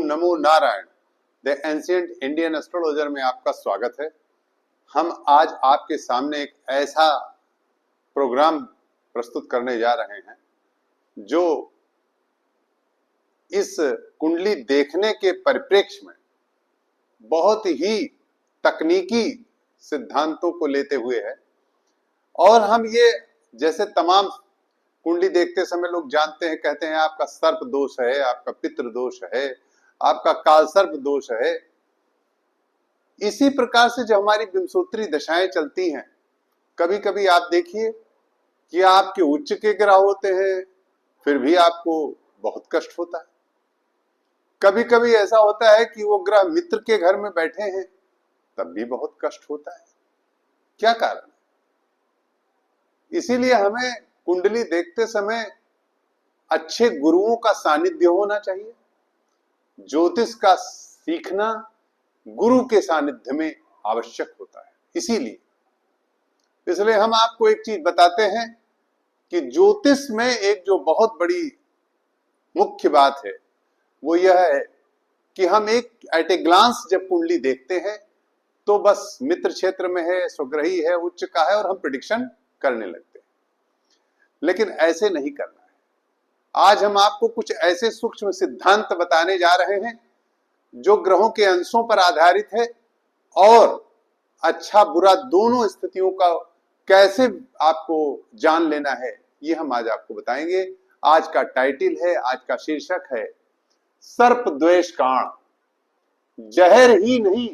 Om NaMo Narayan. The ancient Indian astrologer में आपका स्वागत है। हम आज आपके सामने एक ऐसा प्रोग्राम प्रस्तुत करने जा रहे हैं जो इस कुंडली देखने के परिप्रेक्ष्य में बहुत ही तकनीकी सिद्धांतों को लेते हुए है। और हम ये जैसे तमाम कुंडली देखते समय लोग जानते हैं, कहते हैं आपका सर्प दोष है, आपका पितृ दोष है, आपका काल सर्प दोष है। इसी प्रकार से जो हमारी विंशोत्तरी दशाएं चलती हैं, कभी कभी आप देखिए कि आपके उच्च के ग्रह होते हैं, फिर भी आपको बहुत कष्ट होता है। कभी कभी ऐसा होता है कि वो ग्रह मित्र के घर में बैठे हैं, तब भी बहुत कष्ट होता है। क्या कारण? इसीलिए हमें कुंडली देखते समय अच्छे गुरुओं का सानिध्य होना चाहिए। ज्योतिष का सीखना गुरु के सानिध्य में आवश्यक होता है। इसलिए हम आपको एक चीज बताते हैं कि ज्योतिष में एक जो बहुत बड़ी मुख्य बात है वो यह है कि हम एक एट ए ग्लांस जब कुंडली देखते हैं तो बस मित्र क्षेत्र में है, स्वग्रही है, उच्च का है और हम प्रिडिक्शन करने लगते हैं। लेकिन ऐसे नहीं करना है। आज हम आपको कुछ ऐसे सूक्ष्म सिद्धांत बताने जा रहे हैं जो ग्रहों के अंशों पर आधारित है और अच्छा बुरा दोनों स्थितियों का कैसे आपको जान लेना है, ये हम आज आपको बताएंगे। आज का टाइटल है, आज का शीर्षक है सर्प द्वेष कांड। जहर ही नहीं,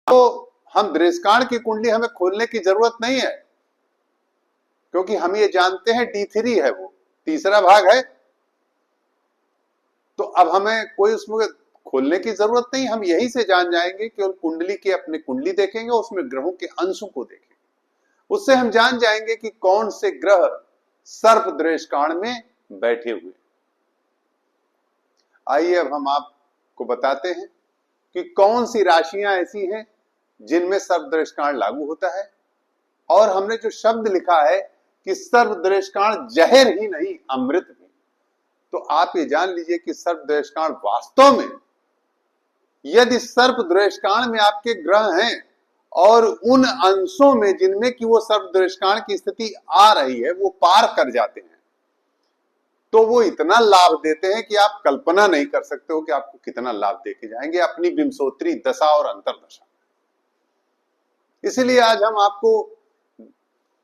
तो हम द्वेषकांड की कुंडली हमें खोलने की जरूरत नहीं है, क्योंकि हम ये जानते हैं D3 है, वो तीसरा भाग है। तो अब हमें कोई उसमें खोलने की जरूरत नहीं, हम यही से जान जाएंगे। केवल कुंडली की अपनी कुंडली देखेंगे, उसमें ग्रहों के अंशों को देखेंगे, उससे हम जान जाएंगे कि कौन से ग्रह सर्प द्वेषकांड में बैठे हुए। आइए अब हम आपको बताते हैं कि कौन सी राशियां ऐसी हैं जिनमें सर्प द्वेषकांड लागू होता है। और हमने जो शब्द लिखा है कि सर्प द्वेषकांड जहर ही नहीं अमृत भी, तो आप ये जान लीजिए कि सर्प द्वेषकांड वास्तव में, यदि सर्प द्वेषकांड में आपके ग्रह हैं और उन अंशों में जिनमें कि वो सर्प द्वेषकांड की स्थिति आ रही है वो पार कर जाते हैं, तो वो इतना लाभ देते हैं कि आप कल्पना नहीं कर सकते हो कि आपको कितना लाभ देके जाएंगे अपनी विंशोत्तरी दशा और अंतरदशा। इसलिए आज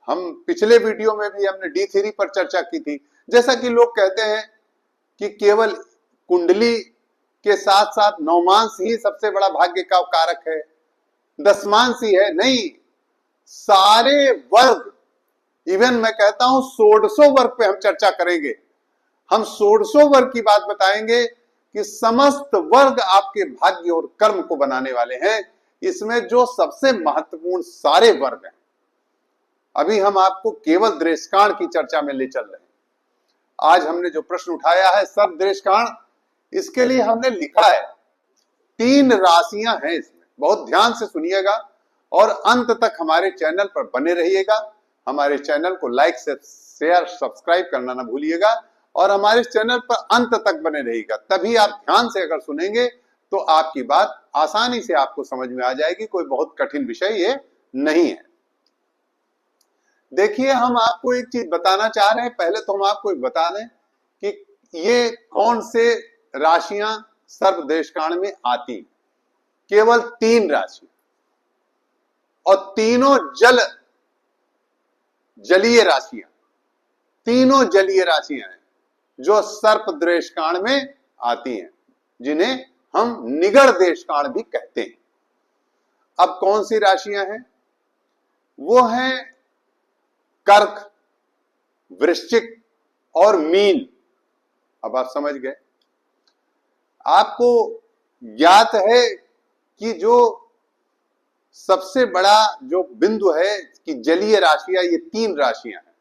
हम पिछले वीडियो में भी हमने D3 पर चर्चा की थी। जैसा कि लोग कहते हैं कि केवल कुंडली के साथ साथ नवमांश ही सबसे बड़ा भाग्य का कारक है, दशमांश ही है। नहीं, सारे वर्ग, इवन मैं कहता हूं 1600 वर्ग पे हम चर्चा करेंगे। हम 1600 वर्ग की बात बताएंगे कि समस्त वर्ग आपके भाग्य और कर्म को बनाने वाले हैं। इसमें जो सबसे महत्वपूर्ण सारे वर्ग हैं, अभी हम आपको केवल द्वेषकांड की चर्चा में ले चल रहे हैं। आज हमने जो प्रश्न उठाया है सर्प द्वेषकांड, इसके लिए हमने लिखा है 3 राशियां हैं इसमें। बहुत ध्यान से सुनिएगा और अंत तक हमारे चैनल पर बने रहिएगा। हमारे चैनल को लाइक शेयर सब्सक्राइब करना ना भूलिएगा और हमारे चैनल पर अंत तक बने रहिएगा। तभी आप ध्यान से अगर सुनेंगे तो आपकी बात आसानी से आपको समझ में आ जाएगी। कोई बहुत कठिन विषय ये नहीं है। देखिए, हम आपको एक चीज बताना चाह रहे हैं। पहले तो हम आपको एक बता दें कि ये कौन से राशियां सर्प द्वेषकांड में आती। केवल 3 राशि, और तीनों जलीय राशियां, तीनों जलीय राशियां हैं जो सर्प द्वेषकांड में आती हैं, जिन्हें हम निगड़ द्वेषकांड भी कहते हैं। अब कौन सी राशियां हैं? वो हैं कर्क, वृश्चिक और मीन। अब आप समझ गए। आपको ज्ञात है कि जो सबसे बड़ा जो बिंदु है कि जलीय राशियां, ये 3 राशियां हैं,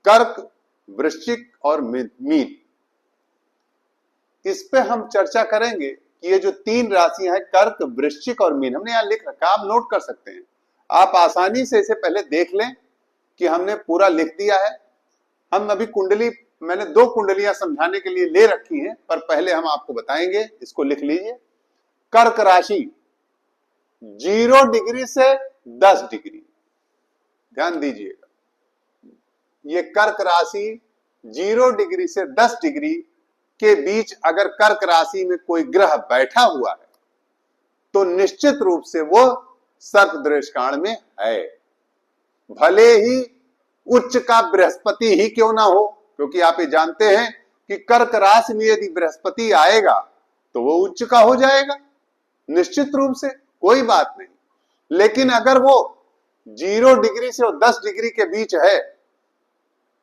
कर्क, वृश्चिक और मीन। इस पे हम चर्चा करेंगे कि ये जो 3 राशियां हैं, कर्क, वृश्चिक और मीन, हमने यहां लिख रखा, आप नोट कर सकते हैं। आप आसानी से इसे पहले देख लें कि हमने पूरा लिख दिया है। हम अभी कुंडली, मैंने 2 कुंडलियां समझाने के लिए ले रखी हैं, पर पहले हम आपको बताएंगे, इसको लिख लीजिए। कर्क राशि 0 डिग्री से 10 डिग्री, ध्यान दीजिएगा, ये कर्क राशि 0 डिग्री से 10 डिग्री के बीच अगर कर्क राशि में कोई ग्रह बैठा हुआ है तो निश्चित रूप से वो सर्प दृष्टिकाण में है, भले ही उच्च का बृहस्पति ही क्यों ना हो, क्योंकि आप ये जानते हैं कि कर्क राशि में यदि बृहस्पति आएगा तो वो उच्च का हो जाएगा निश्चित रूप से, कोई बात नहीं। लेकिन अगर वो 0 डिग्री से 10 डिग्री के बीच है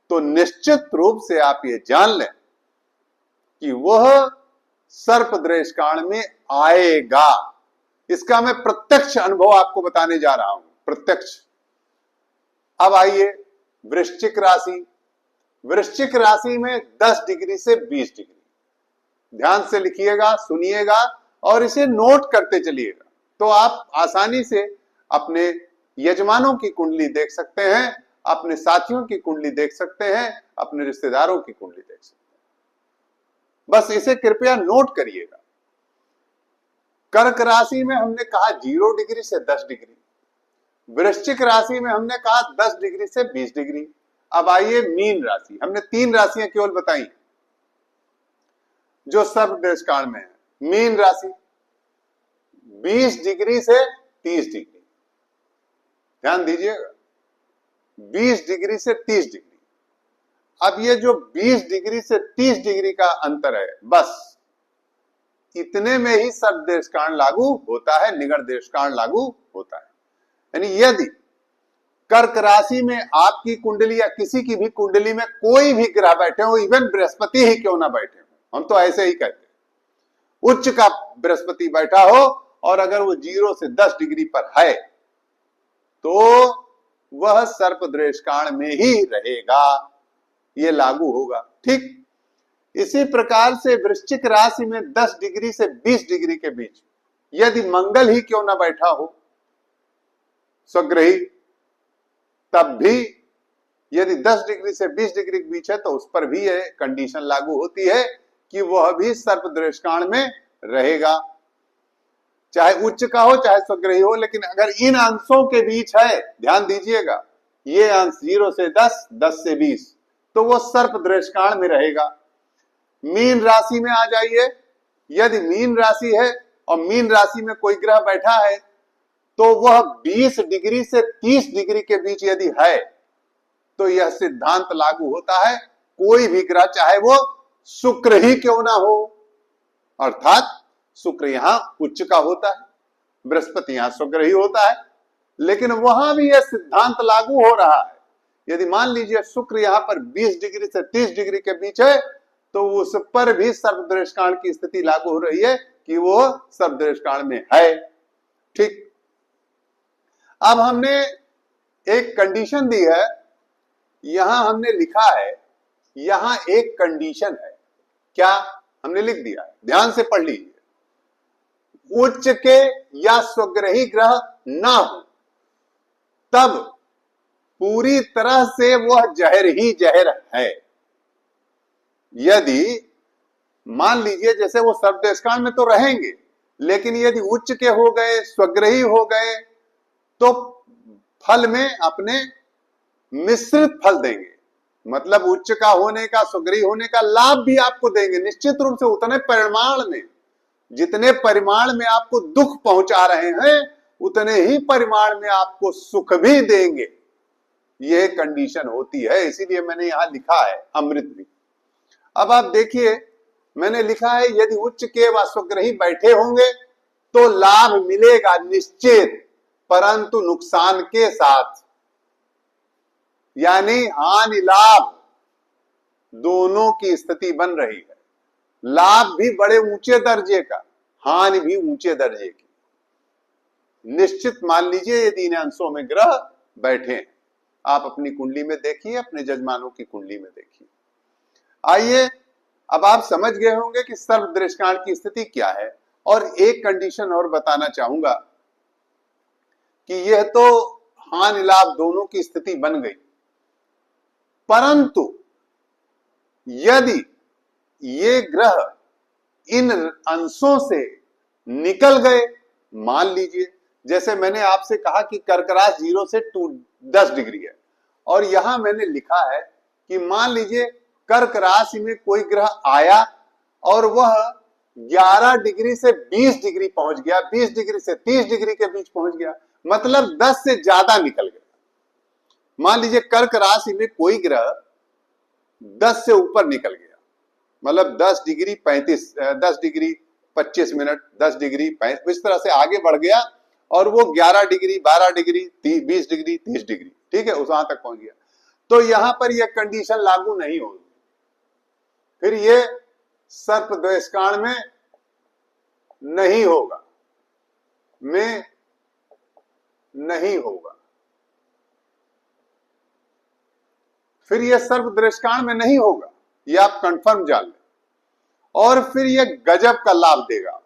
तो निश्चित रूप से आप ये जान लें कि वह सर्प दृष्टिकाण में आएगा। इसका मैं प्रत्यक्ष अनुभव आपको बताने जा रहा हूं, प्रत्यक्ष। अब आइए वृश्चिक राशि। वृश्चिक राशि में 10 डिग्री से 20 डिग्री, ध्यान से लिखिएगा, सुनिएगा और इसे नोट करते चलिएगा, तो आप आसानी से अपने यजमानों की कुंडली देख सकते हैं, अपने साथियों की कुंडली देख सकते हैं, अपने रिश्तेदारों की कुंडली देख सकते हैं। बस इसे कृपया नोट करिएगा। कर्क राशि में हमने कहा 0 डिग्री से 10 डिग्री, वृश्चिक राशि में हमने कहा 10 डिग्री से 20 डिग्री। अब आइए मीन राशि, हमने 3 राशियां केवल बताई जो सर्प दृष्टिकाण में है। मीन राशि 20 डिग्री से 30 डिग्री, ध्यान दीजिएगा, 20 डिग्री से 30 डिग्री। अब ये जो 20 डिग्री से 30 डिग्री का अंतर है, बस इतने में ही सर्प दृष्टिकाण लागू होता है, निगड़ दृष्टिकाण लागू होता है। यानी यदि कर्क राशि में आपकी कुंडली या किसी की भी कुंडली में कोई भी ग्रह बैठे हो, इवन बृहस्पति ही क्यों ना बैठे हो, हम तो ऐसे ही कहते हैं, उच्च का बृहस्पति बैठा हो और अगर वो 0 से 10 डिग्री पर है तो वह सर्प दृष्टिकाण में ही रहेगा, ये लागू होगा। ठीक इसी प्रकार से वृश्चिक राशि में 10 डिग्री से 20 डिग्री के बीच यदि मंगल ही क्यों ना बैठा हो स्वग्रही, तब भी यदि 10 डिग्री से 20 डिग्री के बीच है तो उस पर भी यह कंडीशन लागू होती है कि वह भी सर्प दृष्टिकाण में रहेगा, चाहे उच्च का हो चाहे स्वग्रही हो। लेकिन अगर इन अंशों के बीच है, ध्यान दीजिएगा, ये अंश 0 से 10, 10 से 20, तो वो सर्प दृष्टिकाण में रहेगा। मीन राशि में आ जाइए, यदि मीन राशि है और मीन राशि में कोई ग्रह बैठा है तो वह 20 डिग्री से 30 डिग्री के बीच यदि है तो यह सिद्धांत लागू होता है, कोई भी ग्रह चाहे वो शुक्र ही क्यों ना हो, अर्थात शुक्र यहां उच्च का होता है, बृहस्पति यहां स्वग्रह ही होता है, लेकिन वहां भी यह सिद्धांत लागू हो रहा है। यदि मान लीजिए शुक्र यहां पर 20 डिग्री से 30 डिग्री के बीच है तो उस पर भी सर्प दृष्टिकाण की स्थिति लागू हो रही है कि वो सर्प दृष्टिकाण में है। ठीक, अब हमने एक कंडीशन दी है, यहां हमने लिखा है, यहां एक कंडीशन है, क्या हमने लिख दिया है, ध्यान से पढ़ लीजिए। उच्च के या स्वग्रही ग्रह ना हो तब पूरी तरह से वह जहर ही जहर है। यदि मान लीजिए जैसे वो सर्प दृष्टिकाण में तो रहेंगे, लेकिन यदि उच्च के हो गए, स्वग्रही हो गए, तो फल में अपने मिश्रित फल देंगे, मतलब उच्च का होने का, स्वग्रही होने का लाभ भी आपको देंगे निश्चित रूप से, उतने परिमाण में, जितने परिमाण में आपको दुख पहुंचा रहे हैं उतने ही परिमाण में आपको सुख भी देंगे, यह कंडीशन होती है। इसीलिए मैंने यहां लिखा है अमृत भी। अब आप देखिए, मैंने लिखा है यदि उच्च के व स्वग्रही बैठे होंगे तो लाभ मिलेगा निश्चित, परंतु नुकसान के साथ, यानी हानि लाभ दोनों की स्थिति बन रही है। लाभ भी बड़े ऊंचे दर्जे का, हानि भी ऊंचे दर्जे की निश्चित। मान लीजिए यदि इन अंशों में ग्रह बैठे हैं, आप अपनी कुंडली में देखिए, अपने जजमानों की कुंडली में देखिए। आइए, अब आप समझ गए होंगे कि सर्प दृष्टिकाण की स्थिति क्या है। और एक कंडीशन और बताना चाहूंगा कि यह तो हानि लाभ दोनों की स्थिति बन गई। परंतु यदि ये ग्रह इन अंशों से निकल गए, मान लीजिए जैसे मैंने आपसे कहा कि कर्क राशि 0 से 10 डिग्री है, और यहां मैंने लिखा है कि मान लीजिए कर्क राशि में कोई ग्रह आया और वह 11 डिग्री से 20 डिग्री पहुंच गया, 20 डिग्री से 30 डिग्री के बीच पहुंच गया, मतलब 10 से ज्यादा निकल गया। मान लीजिए कर्क राशि में कोई ग्रह 10 से ऊपर निकल गया, मतलब 10 डिग्री 35, 10 डिग्री 25 मिनट, 10 डिग्री 35, इस तरह से आगे बढ़ गया और वो 11 डिग्री, 12 डिग्री, 20 डिग्री, 30 डिग्री, ठीक है, उस वहां तक पहुंच गया, तो यहां पर यह कंडीशन लागू नहीं होगी। फिर ये सर्प द्वेषकांड में नहीं होगा, में नहीं होगा, फिर यह सर्प द्वेषकांड में नहीं होगा, ये आप कंफर्म जान लें। और फिर यह गजब का लाभ देगा,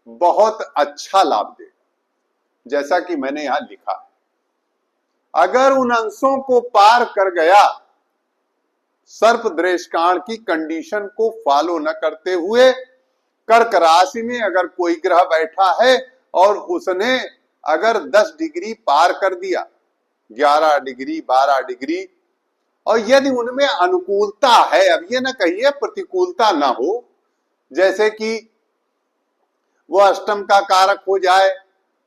बहुत अच्छा लाभ देगा, जैसा कि मैंने यहां लिखा है। अगर उन अंशों को पार कर गया, सर्प द्वेषकांड की कंडीशन को फॉलो न करते हुए कर्क राशि में अगर कोई ग्रह बैठा है और उसने अगर 10 डिग्री पार कर दिया, 11 डिग्री, 12 डिग्री, और यदि उनमें अनुकूलता है, अब ये ना कहिए प्रतिकूलता ना हो, जैसे कि वो अष्टम का कारक हो जाए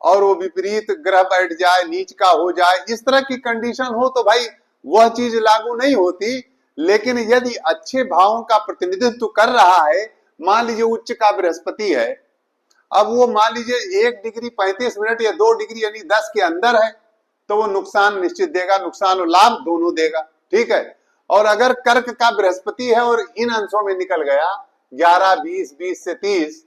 और वो विपरीत ग्रह बैठ जाए, नीच का हो जाए, इस तरह की कंडीशन हो तो भाई वह चीज लागू नहीं होती। लेकिन यदि अच्छे भावों का प्रतिनिधित्व कर रहा है, मान लीजिए उच्च का बृहस्पति है, अब वो मान लीजिए 1 डिग्री 35 मिनट या 2 डिग्री यानी 10 के अंदर है, तो वो नुकसान निश्चित देगा, नुकसान और लाभ दोनों देगा, ठीक है। और अगर कर्क का बृहस्पति है और इन अंशों में निकल गया 11, 20, 20 से 30,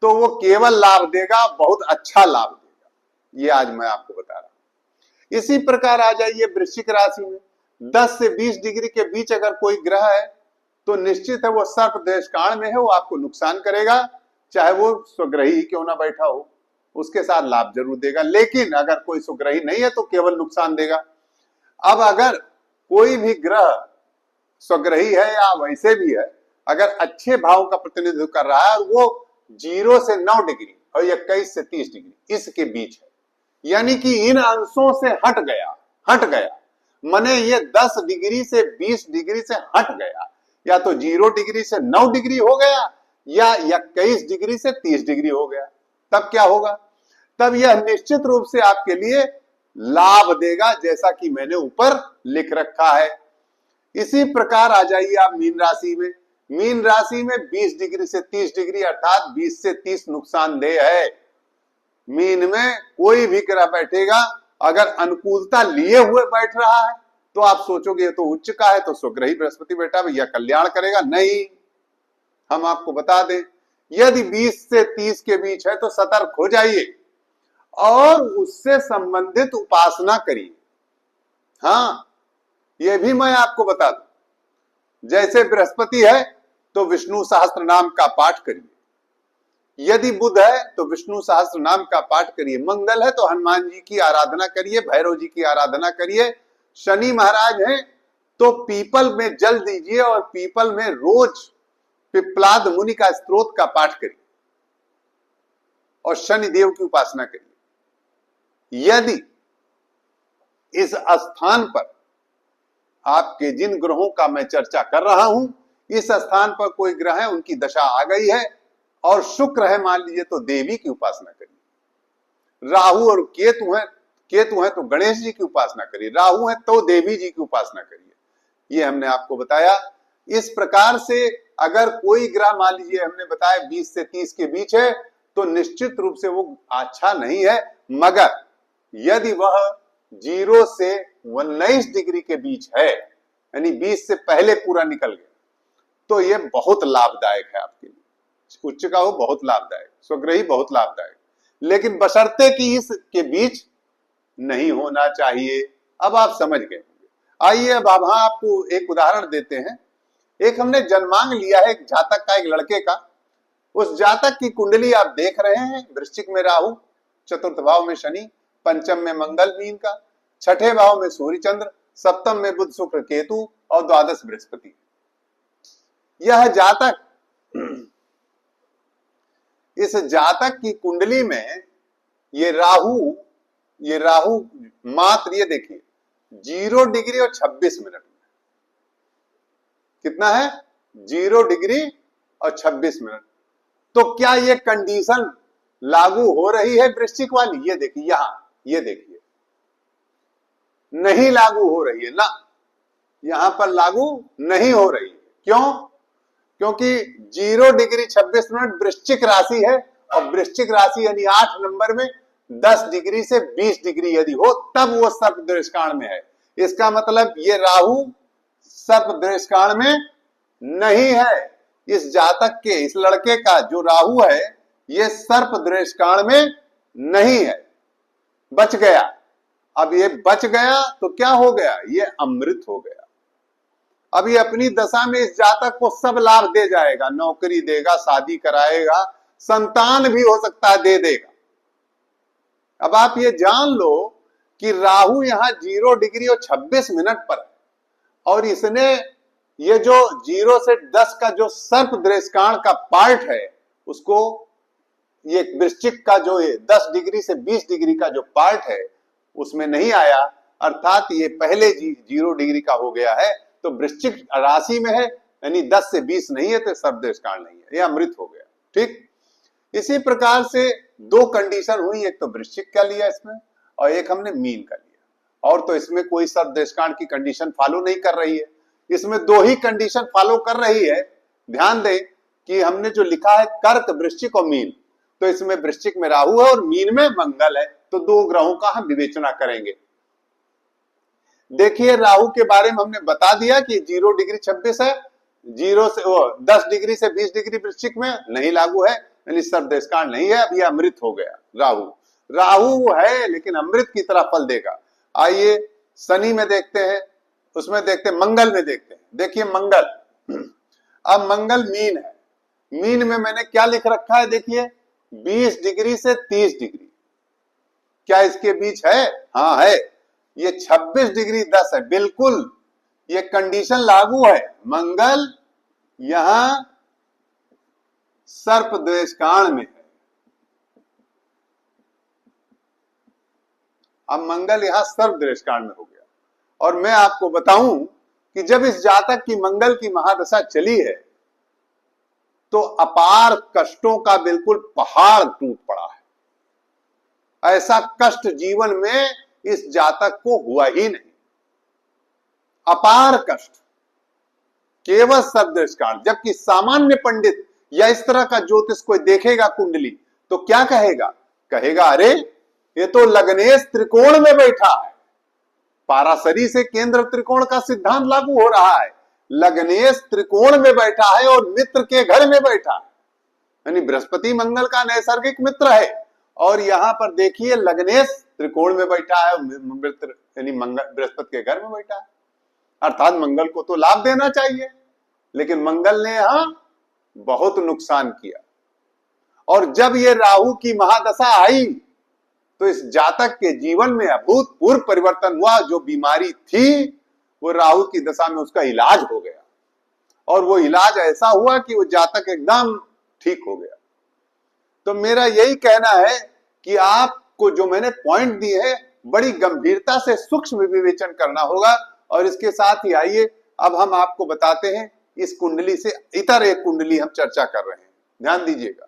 तो वो केवल लाभ देगा, बहुत अच्छा लाभ देगा। ये आज मैं आपको बता रहा हूं। इसी प्रकार आ जाइए वृश्चिक राशि में, 10 से 20 डिग्री के बीच अगर कोई ग्रह है तो निश्चित है वो सर्प द्वेषकांड में है, वो आपको नुकसान करेगा, चाहे वो स्वग्रही क्यों ना बैठा हो, उसके साथ लाभ जरूर देगा। लेकिन अगर कोई स्वग्रही नहीं है तो केवल नुकसान देगा। अब अगर कोई भी ग्रह स्वग्रही है या वैसे भी है, अगर अच्छे भाव का प्रतिनिधित्व कर रहा है और वो 0 से 9 डिग्री और 21 से 30 डिग्री इसके बीच है, यानी कि इन अंशों से हट गया, माने ये 10 डिग्री से 20 डिग्री से हट गया, या तो 0 डिग्री से 9 डिग्री हो गया या 21 डिग्री से 30 डिग्री हो गया, तब क्या होगा? तब यह निश्चित रूप से आपके लिए लाभ देगा, जैसा कि मैंने ऊपर लिख रखा है। इसी प्रकार आ जाइए आप मीन राशि में। मीन राशि में 20 डिग्री से 30 डिग्री अर्थात 20 से 30 नुकसानदेह है। मीन में कोई भी ग्रह बैठेगा, अगर अनुकूलता लिए हुए बैठ रहा है तो आप सोचोगे ये तो उच्च का है तो स्वग्रही बृहस्पति बैठा भैया कल्याण करेगा, नहीं। हम आपको बता दें, यदि 20 से 30 के बीच है तो सतर्क हो जाइए और उससे संबंधित उपासना करिए। हाँ, यह भी मैं आपको बता दूं, जैसे बृहस्पति है तो विष्णु सहस्त्र नाम का पाठ करिए, यदि बुध है तो विष्णु सहस्त्र नाम का पाठ करिए, मंगल है तो हनुमान जी की आराधना करिए, भैरव जी की आराधना करिए, शनि महाराज हैं तो पीपल में जल दीजिए और पीपल में रोज पिप्पलाद मुनि का स्तोत्र का पाठ करिए और शनि देव की उपासना करिए। यदि इस स्थान पर आपके जिन ग्रहों का मैं चर्चा कर रहा हूं, इस स्थान पर कोई ग्रह है उनकी दशा आ गई है और शुक्र है मान लीजिए तो देवी की उपासना करिए, राहु और केतु है तो गणेश जी की उपासना करिए, राहु है तो देवी जी की उपासना करिए। ये हमने आपको बताया। इस प्रकार से अगर कोई ग्रह मान लीजिए हमने बताया 20 से 30 के बीच है तो निश्चित रूप से वो अच्छा नहीं है, मगर यदि वह 0 से 19 डिग्री के बीच है, यानी 20 से पहले पूरा निकल गया, तो ये बहुत लाभदायक है आपके लिए। उच्च का हो बहुत लाभदायक, स्वग्रही बहुत लाभदायक, लेकिन बशर्ते कि इसके बीच नहीं होना चाहिए। अब आप समझ गए होंगे। आइए अब आपको एक उदाहरण देते हैं। एक हमने जन्मांग लिया है एक जातक का, एक लड़के का। उस जातक की कुंडली आप देख रहे हैं, वृश्चिक में राहु, चतुर्थ भाव में शनि, पंचम में मंगल मीन का, छठे भाव में सूर्य चंद्र, सप्तम में बुध शुक्र केतु और द्वादश बृहस्पति। यह जातक, इस जातक की कुंडली में ये राहु मात्र ये देखिए 0 डिग्री और 26 मिनट में, कितना है 0 डिग्री और 26 मिनट। तो क्या ये कंडीशन लागू हो रही है वृश्चिक वाली? ये देखिए यहां, ये देखिए नहीं लागू हो रही है ना, यहां पर लागू नहीं हो रही है। क्यों? क्योंकि 0 डिग्री 26 मिनट वृश्चिक राशि है, और वृश्चिक राशि यानी 8 नंबर में 10 डिग्री से 20 डिग्री यदि हो तब वो सर्प दृष्काण में है। इसका मतलब ये राहु सर्प दृष्काण में नहीं है। इस जातक के, इस लड़के का जो राहु है ये सर्प दृष्काण में नहीं है, बच गया। अब ये बच गया तो क्या हो गया? ये अमृत हो गया। अब ये अपनी दशा में इस जातक को सब लाभ दे जाएगा, नौकरी देगा, शादी कराएगा, संतान भी हो सकता है दे देगा। अब आप ये जान लो कि राहु यहां 0 डिग्री और 26 मिनट पर है, और इसने ये जो 0 से 10 का जो सर्प दृष्काण का पार्ट है उसको, ये वृश्चिक का जो 10 डिग्री से 20 डिग्री का जो पार्ट है उसमें नहीं आया, अर्थात ये पहले 0 डिग्री का हो गया है। तो वृश्चिक राशि में है यानी 10 से 20 नहीं है, तो सर्प दृष्काण नहीं है, ये अमृत हो गया। ठीक, इसी प्रकार से 2 कंडीशन हुई, एक तो वृश्चिक का लिया इसमें और एक हमने मीन का लिया, और तो इसमें कोई सर्प दृष्काण की कंडीशन फॉलो नहीं कर रही है। इसमें 2 ही कंडीशन फॉलो कर रही है। ध्यान दें कि हमने जो लिखा है कर्क, वृश्चिक और मीन, तो इसमें वृश्चिक में राहु है और मीन में मंगल है, तो 2 ग्रहों का हम विवेचना करेंगे। देखिए राहु के बारे में हमने बता दिया कि 0 डिग्री 26 है, 0 से 10 डिग्री से 20 डिग्री वृश्चिक में नहीं लागू है, यानी सर्प दृष्काण नहीं है। अब यह अमृत हो गया। राहु है लेकिन अमृत की तरह फल देगा। आइए शनि में देखते हैं, उसमें देखते हैं, मंगल में देखते हैं। देखिए मंगल, अब मंगल मीन है, मीन में मैंने क्या लिख रखा है देखिए 20 डिग्री से 30 डिग्री, क्या इसके बीच है? हाँ है। ये 26 डिग्री 10 है, बिल्कुल ये कंडीशन लागू है। मंगल यहां सर्प दृष्काण में है। अब मंगल यहां सर्प दृष्काण में हो गया, और मैं आपको बताऊं कि जब इस जातक की मंगल की महादशा चली है तो अपार कष्टों का बिल्कुल पहाड़ टूट पड़ा है। ऐसा कष्ट जीवन में इस जातक को हुआ ही नहीं, अपार कष्ट, केवल सर्प दृष्काण। जबकि सामान्य पंडित या इस तरह का ज्योतिष कोई देखेगा कुंडली तो क्या कहेगा? कहेगा अरे ये तो लग्नेश त्रिकोण में बैठा है, पाराशरी से केंद्र त्रिकोण का सिद्धांत लागू हो रहा है। लग्नेश त्रिकोण में बैठा है और मित्र के घर में बैठा है, यानी बृहस्पति मंगल का नैसर्गिक मित्र है, और यहां पर देखिए लग्नेश त्रिकोण में बैठा है, मित्र यानी मंगल बृहस्पति के घर में बैठा है। अर्थात मंगल को तो लाभ देना चाहिए, लेकिन मंगल ने यहां बहुत नुकसान किया। और जब ये राहु की महादशा आई तो इस जातक के जीवन में अभूतपूर्व परिवर्तन हुआ। जो बीमारी थी वो राहु की दशा में उसका इलाज हो गया, और वो इलाज ऐसा हुआ कि वो जातक एकदम ठीक हो गया। तो मेरा यही कहना है कि आपको जो मैंने पॉइंट दिए हैं बड़ी गंभीरता से सूक्ष्म विवेचन करना होगा। और इसके साथ ही आइए अब हम आपको बताते हैं इस कुंडली से इतर एक कुंडली हम चर्चा कर रहे हैं। ध्यान दीजिएगा,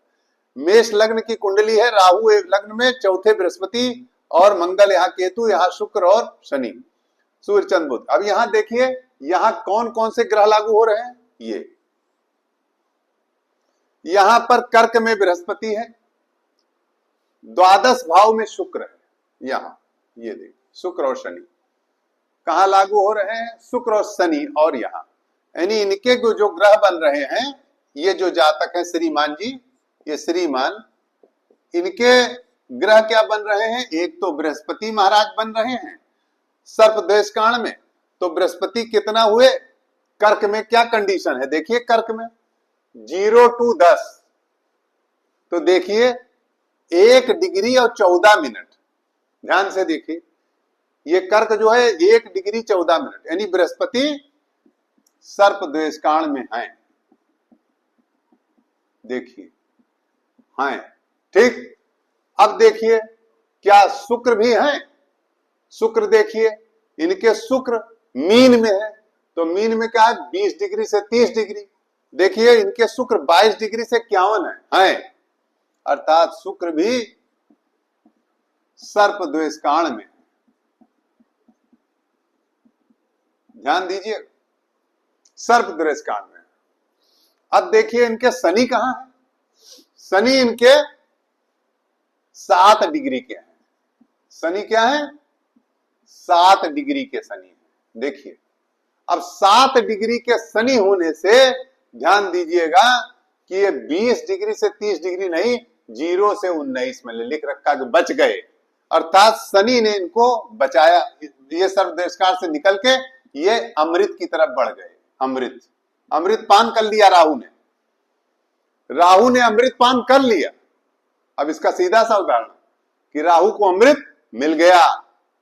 मेष लग्न की कुंडली है, राहु एक लग्न में, चौथे बृहस्पति और मंगल, यहाँ केतु, यहाँ शुक्र और शनि, सूर्य चंद्र बुध। अब यहां देखिए यहां कौन कौन से ग्रह लागू हो रहे हैं। ये यहां पर कर्क में बृहस्पति है, द्वादश भाव में शुक्र है। यहां ये देखिए शुक्र और शनि कहां लागू हो रहे हैं? शुक्र और शनि। और यहां यानी इनके जो ग्रह बन रहे हैं, ये जो जातक है श्रीमान जी, ये श्रीमान, इनके ग्रह क्या बन रहे हैं? एक तो बृहस्पति महाराज बन रहे हैं सर्प दृष्काण में। तो बृहस्पति कितना हुए? कर्क में क्या कंडीशन है देखिए, कर्क में 0 to 10, तो देखिए 1 डिग्री और 14 मिनट, ध्यान से देखिए, ये कर्क जो है 1 डिग्री 14 मिनट, यानी बृहस्पति सर्प द्वेषकाण में है। देखिए है, ठीक। अब देखिए क्या शुक्र भी है? शुक्र देखिए, इनके शुक्र मीन में है, तो मीन में क्या है? 20 डिग्री से 30 डिग्री। देखिए इनके शुक्र 22 डिग्री से 51 है, अर्थात शुक्र भी सर्प द्वेषकाण में। ध्यान दीजिए, सर्प द्वेषकाण में। अब देखिए इनके शनि कहां है? शनि इनके 7 डिग्री के हैं। शनि क्या है? 7 डिग्री के शनि है। देखिए अब 7 डिग्री के शनि होने से ध्यान दीजिएगा कि ये 20 डिग्री से 30 डिग्री नहीं, 0 से 19 में लिख रखा कि बच गए, अर्थात शनि ने इनको बचाया। ये सर्प द्वेषकाण से निकल के ये अमृत की तरफ बढ़ गए। अमृत पान कर लिया राहु ने अमृत पान कर लिया। अब इसका सीधा सा उदाहरण कि राहु को अमृत मिल गया,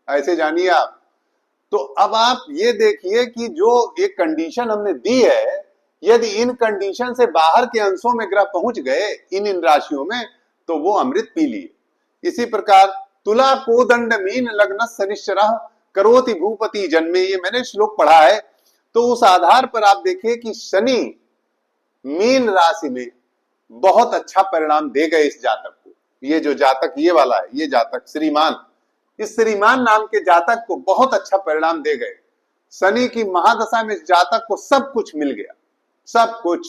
ऐसे जानिए आप। तो अब आप ये देखिए कि जो एक कंडीशन हमने दी है, यदि इन कंडीशन से बाहर के अंशों में ग्रह पहुंच गए इन राशियों में, तो वो अमृत पी लिए। इसी प्रकार तुला कोदंड मीन लग्न शनिश्चरः करोति भूपति जन्मे, ये मैंने श्लोक पढ़ा है। तो उस आधार पर आप देखिए कि शनि मीन राशि में बहुत अच्छा परिणाम देगा इस जातक को। ये जो जातक ये वाला है, ये जातक श्रीमान, इस श्रीमान नाम के जातक को बहुत अच्छा परिणाम दे गए। शनि की महादशा में इस जातक को सब कुछ मिल गया, सब कुछ,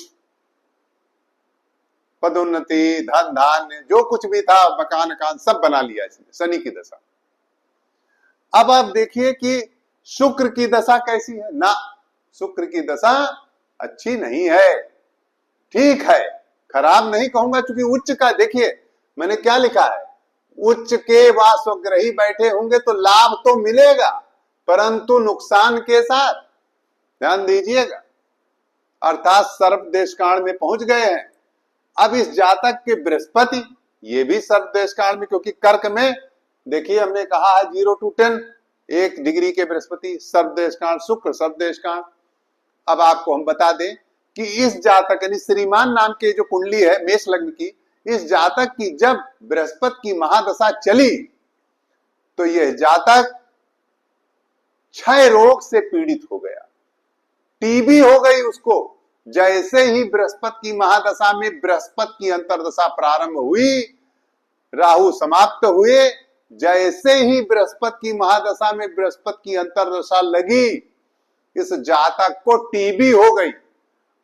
पदोन्नति, धन धान्य, जो कुछ भी था, मकान सब बना लिया इसने शनि की दशा। अब आप देखिए कि शुक्र की दशा कैसी है ना। शुक्र की दशा अच्छी नहीं है, ठीक है, खराब नहीं कहूंगा, क्योंकि उच्च का देखिए मैंने क्या लिखा है, उच्च के वासवग्रही बैठे होंगे तो लाभ तो मिलेगा, परंतु नुकसान के साथ। ध्यान दीजिएगा, अर्थात सर्प द्वेषकाण में पहुंच गए हैं। अब इस जातक के बृहस्पति, ये भी सर्प द्वेषकाण में, क्योंकि कर्क में देखिए हमने कहा है 0 to 10, 1 डिग्री के बृहस्पति सर्प द्वेषकाण, शुक्र सर्प द्वेषकाण। अब आपको हम बता दें कि इस जातक यानी श्रीमान नाम के जो कुंडली है मेष लग्न की, इस जातक की जब बृहस्पति की महादशा चली तो यह जातक क्षय रोग से पीड़ित हो गया, टीबी हो गई उसको। जैसे ही बृहस्पति की महादशा में बृहस्पति की अंतर्दशा प्रारंभ हुई, राहु समाप्त हुए, जैसे ही बृहस्पति की महादशा में बृहस्पति की अंतर्दशा लगी, इस जातक को टीबी हो गई।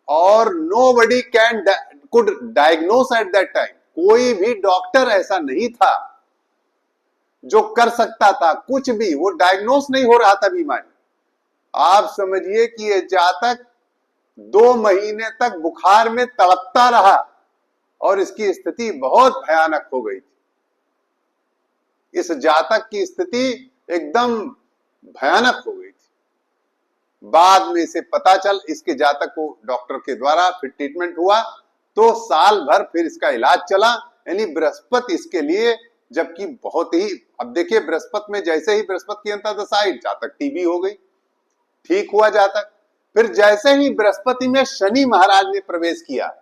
और nobody can could diagnose at that time, कोई भी डॉक्टर ऐसा नहीं था जो कर सकता था कुछ भी, वो डायग्नोस नहीं हो रहा था बीमारी। आप समझिए कि ये जातक 2 महीने तक बुखार में तड़पता रहा और इसकी स्थिति बहुत भयानक हो गई थी। इस जातक की स्थिति एकदम भयानक हो गई थी। बाद में इसे पता चल, इसके जातक को डॉक्टर के द्वारा फिर ट्रीटमेंट हुआ, तो साल भर फिर इसका इलाज चला। यानी बृहस्पति इसके लिए, जबकि बहुत ही, अब देखिए बृहस्पति में जैसे ही बृहस्पति की अंतर्दशा आई, जातक टीबी हो गई, ठीक हुआ जातक। फिर जैसे ही बृहस्पति में शनि महाराज ने प्रवेश किया,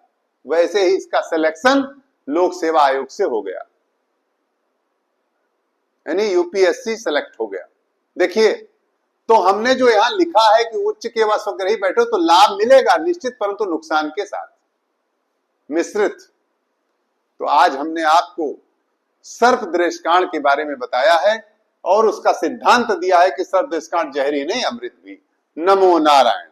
वैसे ही इसका सिलेक्शन लोक सेवा आयोग से हो गया, यानी यूपीएससी सेलेक्ट हो गया। देखिए, तो हमने जो यहां लिखा है कि उच्च के व स्वग्रही बैठो तो लाभ मिलेगा निश्चित, परंतु नुकसान के साथ मिश्रित। तो आज हमने आपको सर्प द्वेषकाण के बारे में बताया है और उसका सिद्धांत दिया है कि सर्प द्वेषकाण जहरी नहीं, अमृत भी। नमो नारायण।